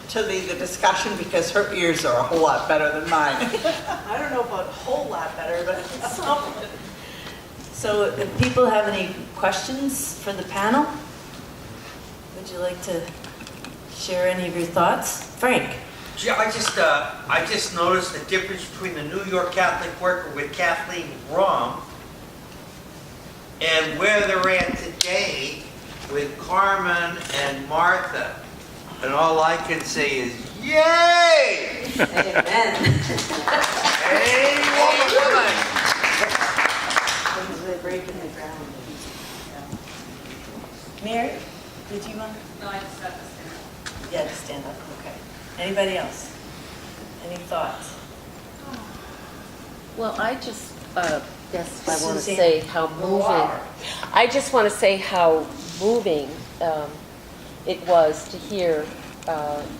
to lead the discussion because her ears are a whole lot better than mine. I don't know about a whole lot better, but something. So if people have any questions for the panel, would you like to share any of your thoughts? Frank? Gee, I just noticed the difference between the New York Catholic Worker with Kathleen Rom and where they're at today with Carmen and Martha. And all I can say is, yay! Amen. Hey, woman! Things are breaking the ground. Mary, did you want? No, I just have to stand up. Yeah, to stand up, okay. Anybody else? Any thoughts? Well, I just guess I want to Suzanne. say how moving. I just want to say how moving it was to hear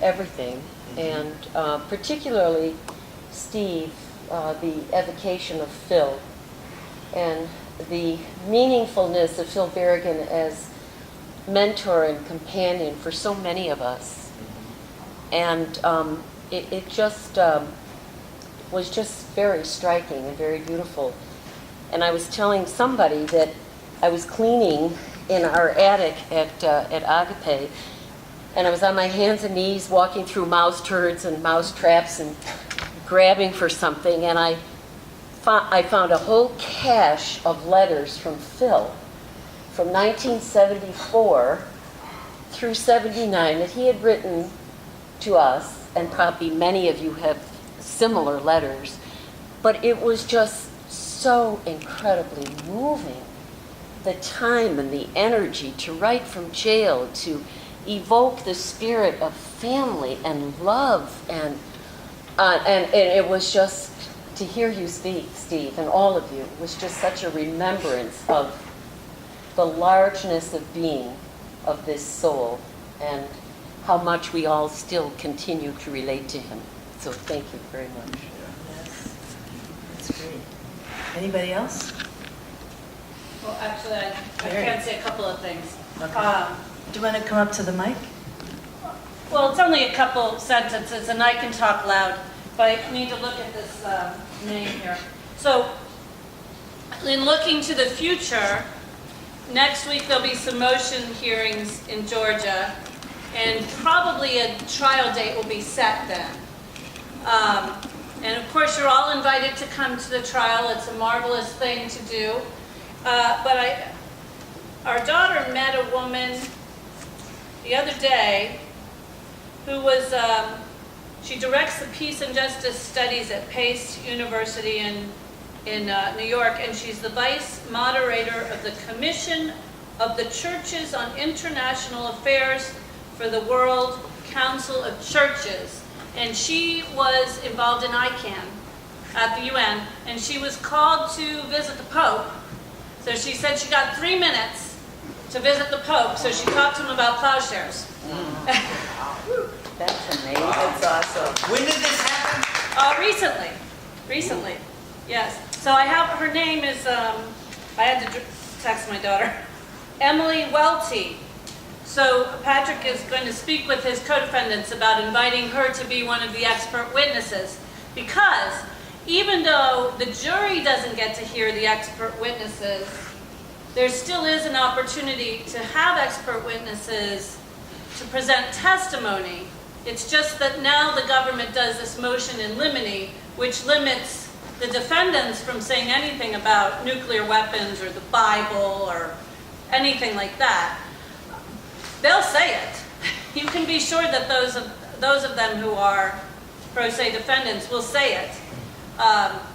everything, and particularly Steve, the evocation of Phil, and the meaningfulness of Phil Berrigan as mentor and companion for so many of us. And it just was just very striking and very beautiful. And I was telling somebody that I was cleaning in our attic at Agape, and I was on my hands and knees walking through mouse turds and mouse traps and grabbing for something, and I found a whole cache of letters from Phil from 1974 through 79 that he had written to us, and probably many of you have similar letters, but it was just so incredibly moving. The time and the energy to write from jail, to evoke the spirit of family and love, and it was just, to hear you speak, Steve, and all of you, was just such a remembrance of the largeness of being of this soul, and how much we all still continue to relate to him. So thank you very much. Yes, that's great. Anybody else? Well, actually, I Mary. can say a couple of things. Okay. Do you want to come up to the mic? Well, it's only a couple sentences, and I can talk loud, but I need to look at this name here. So, in looking to the future, next week there'll be some motion hearings in Georgia, and probably a trial date will be set then. And of course, you're all invited to come to the trial. It's a marvelous thing to do. But our daughter met a woman the other day who was, she directs the Peace and Justice Studies at Pace University in New York, and she's the vice moderator of the Commission of the Churches on International Affairs for the World Council of Churches. And she was involved in ICANN at the UN, and she was called to visit the Pope. So she said she got 3 minutes to visit the Pope, so she talked to him about plowshares. That's amazing. That's awesome. When did this happen? Recently, yes. So I have, her name is, I had to text my daughter, Emily Welty. So Patrick is going to speak with his co-defendants about inviting her to be one of the expert witnesses, because even though the jury doesn't get to hear the expert witnesses, there still is an opportunity to have expert witnesses to present testimony. It's just that now the government does this motion in limine, which limits the defendants from saying anything about nuclear weapons or the Bible or anything like that. They'll say it. You can be sure that those of them who are pro se defendants will say it.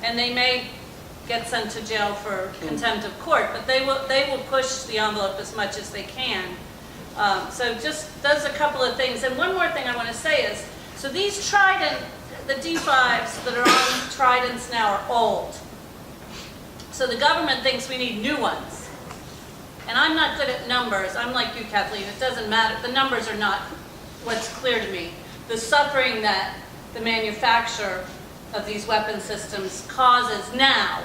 And they may get sent to jail for contempt of court, but they will push the envelope as much as they can. So just does a couple of things. And one more thing I want to say is, so these Trident, the D5s that are on Tridents now are old. So the government thinks we need new ones. And I'm not good at numbers. I'm like you, Kathleen. It doesn't matter. The numbers are not what's clear to me. The suffering that the manufacturer of these weapon systems causes now,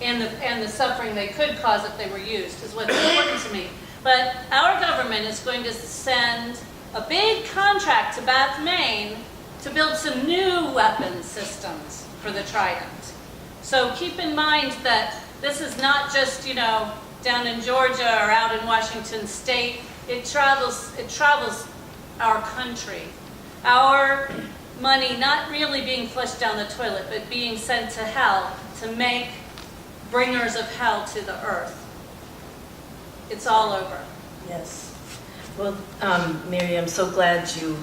and the suffering they could cause if they were used, is what's important to me. But our government is going to send a big contract to Bath, Maine to build some new weapon systems for the Trident. So keep in mind that this is not just, down in Georgia or out in Washington State. It travels our country. Our money not really being flushed down the toilet, but being sent to hell to make bringers of hell to the earth. It's all over. Yes. Well, Mary, I'm so glad you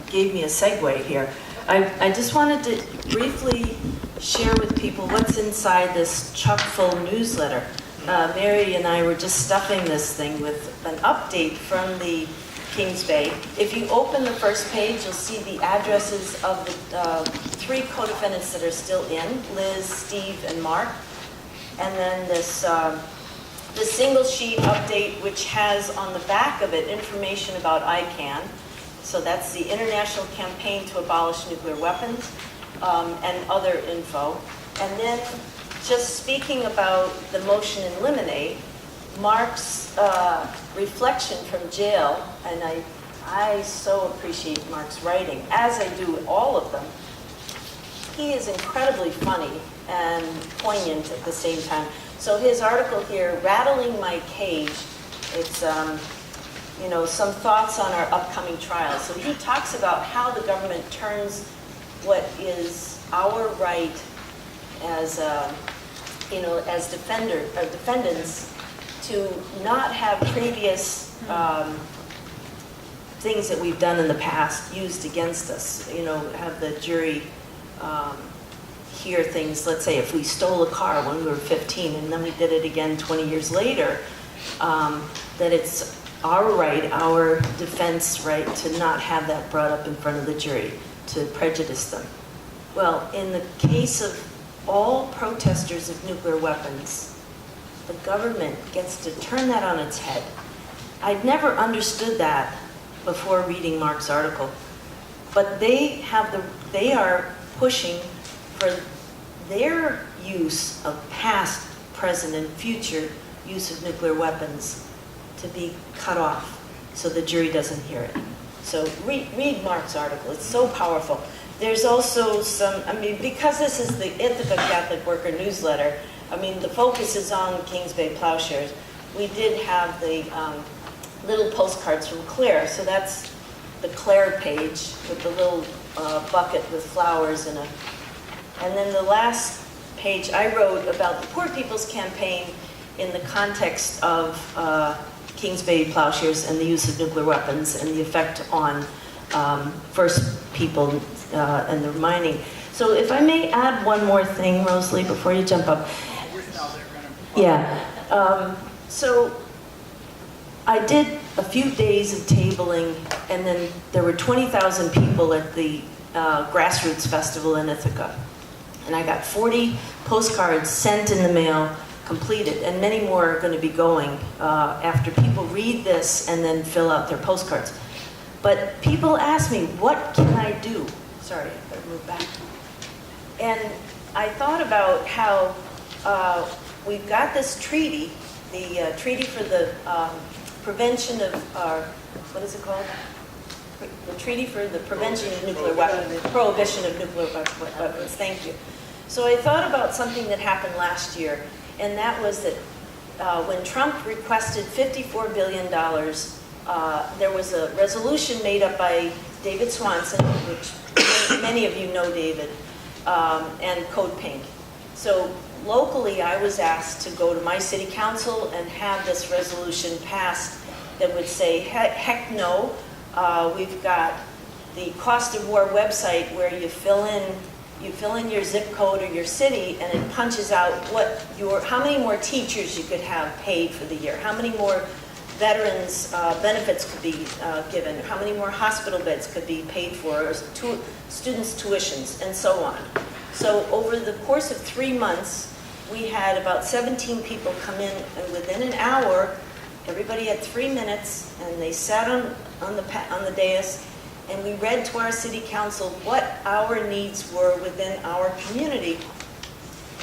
gave me a segue here. I just wanted to briefly share with people what's inside this chock-full newsletter. Mary and I were just stuffing this thing with an update from the Kings Bay. If you open the first page, you'll see the addresses of the 3 co-defendants that are still in, Liz, Steve, and Mark. And then this the single sheet update, which has on the back of it information about ICANN. So that's the International Campaign to Abolish Nuclear Weapons, and other info. And then just speaking about the motion in limine, Mark's reflection from jail, and I so appreciate Mark's writing, as I do all of them. He is incredibly funny and poignant at the same time. So his article here, Rattling My Cage, it's some thoughts on our upcoming trial. So he talks about how the government turns what is our right as defendants to not have previous things that we've done in the past used against us. Have the jury hear things, let's say if we stole a car when we were 15 and then we did it again 20 years later, that it's our right, our defense right, to not have that brought up in front of the jury, to prejudice them. Well, in the case of all protesters of nuclear weapons, the government gets to turn that on its head. I'd never understood that before reading Mark's article, but they are pushing for their use of past, present, and future use of nuclear weapons to be cut off so the jury doesn't hear it. So read Mark's article. It's so powerful. There's also because this is the Ithaca Catholic Worker newsletter, the focus is on Kings Bay Plowshares. We did have the little postcards from Claire, so that's the Claire page with the little bucket with flowers in it. And then the last page I wrote about the Poor People's Campaign in the context of Kings Bay Plowshares and the use of nuclear weapons and the effect on First People and their mining. So if I may add one more thing, Rosalie, before you jump up. Yeah. So I did a few days of tabling, and then there were 20,000 people at the Grassroots Festival in Ithaca. And I got 40 postcards sent in the mail, completed, and many more are going to be going after people read this and then fill out their postcards. But people ask me, what can I do? Sorry, I better move back. And I thought about how we've got this treaty, the Treaty for the Prevention of, what is it called? The Treaty for the Prevention of Nuclear Weapons, Prohibition of Nuclear Weapons, thank you. So I thought about something that happened last year, and that was that when Trump requested $54 billion, there was a resolution made up by David Swanson, which many of you know David, and Code Pink. So locally, I was asked to go to my city council and have this resolution passed that would say, heck no, we've got the Cost of War website where you fill in your zip code or your city, and it punches out how many more teachers you could have paid for the year, how many more veterans benefits could be given, how many more hospital beds could be paid for, or students' tuitions, and so on. So over the course of 3 months, we had about 17 people come in, and within an hour, everybody had 3 minutes, and they sat on the dais, and we read to our city council what our needs were within our community.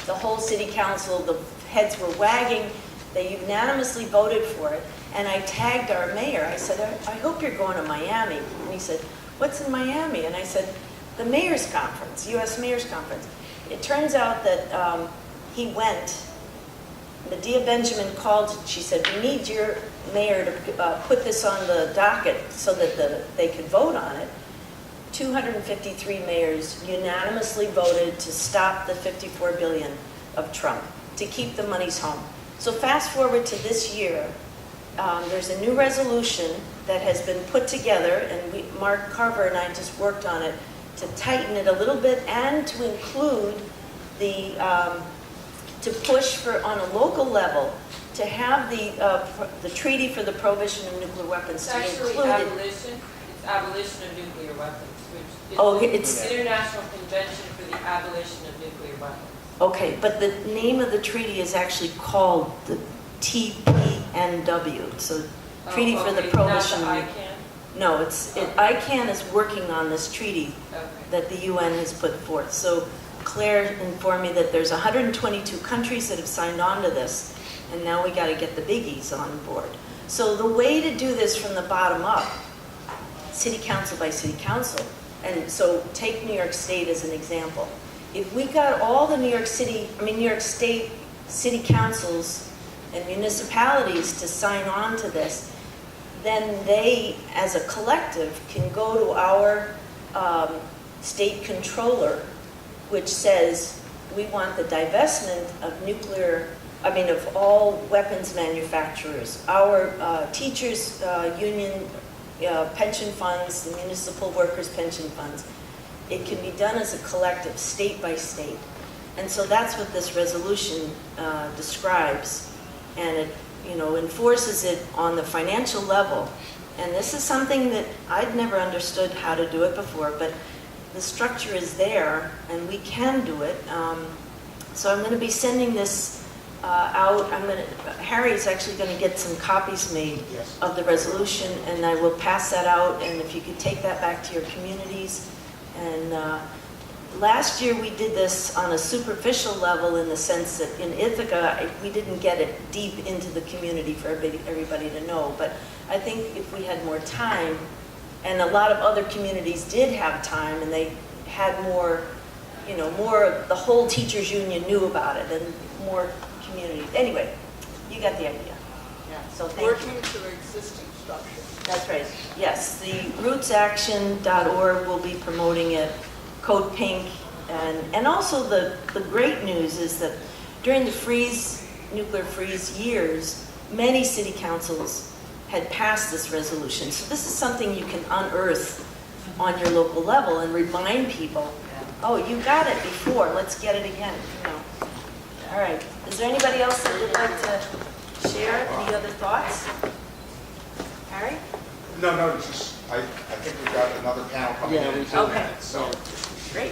The whole city council, the heads were wagging. They unanimously voted for it. And I tagged our mayor. I said, I hope you're going to Miami. And he said, what's in Miami? And I said, the mayor's conference, U.S. Mayor's Conference. It turns out that he went. Medea Benjamin called, she said, we need your mayor to put this on the docket so that they could vote on it. 253 mayors unanimously voted to stop the $54 billion of Trump, to keep the monies home. So fast forward to this year, there's a new resolution that has been put together, and Mark Carver and I just worked on it to tighten it a little bit and to include to push for, on a local level, to have the treaty for the prohibition of nuclear weapons It's to be actually included. abolition. It's abolition of nuclear weapons, which is Oh, the it's, International Convention for the Abolition of Nuclear Weapons. okay, but the name of the treaty is actually called the TPNW, so Treaty for the Prohibition. Not the ICANN? No, ICANN is working on this treaty Okay. that the UN has put forth. So Claire informed me that there's 122 countries that have signed on to this, and now we got to get the biggies on board. So the way to do this from the bottom up, city council by city council, and so take New York State as an example. If we got all the New York State city councils and municipalities to sign on to this, then they, as a collective, can go to our state controller, which says, we want the divestment of of all weapons manufacturers, our teachers' union pension funds, the municipal workers' pension funds. It can be done as a collective, state by state. And so that's what this resolution describes. And it enforces it on the financial level. And this is something that I'd never understood how to do it before, but the structure is there and we can do it. So I'm going to be sending this out. Harry's actually going to get some copies made of the resolution, and I will pass that out, and if you could take that back to your communities. And last year we did this on a superficial level in the sense that in Ithaca we didn't get it deep into the community for everybody to know, but I think if we had more time, and a lot of other communities did have time and they had more, the whole teachers union knew about it and more community. Anyway, you got the idea. Yeah. So thank you. Working to existing structure. That's right. Yes, the rootsaction.org will be promoting it, Code Pink, and also the great news is that during the nuclear freeze years, many city councils had passed this resolution. So this is something you can unearth on your local level and remind people, oh, you got it before, let's get it again. All right, is there anybody else that would like to share any other thoughts? Harry? No, it's just, I think we've got another panel coming in. Yeah, we in do. 10 Okay. minutes, so. Great.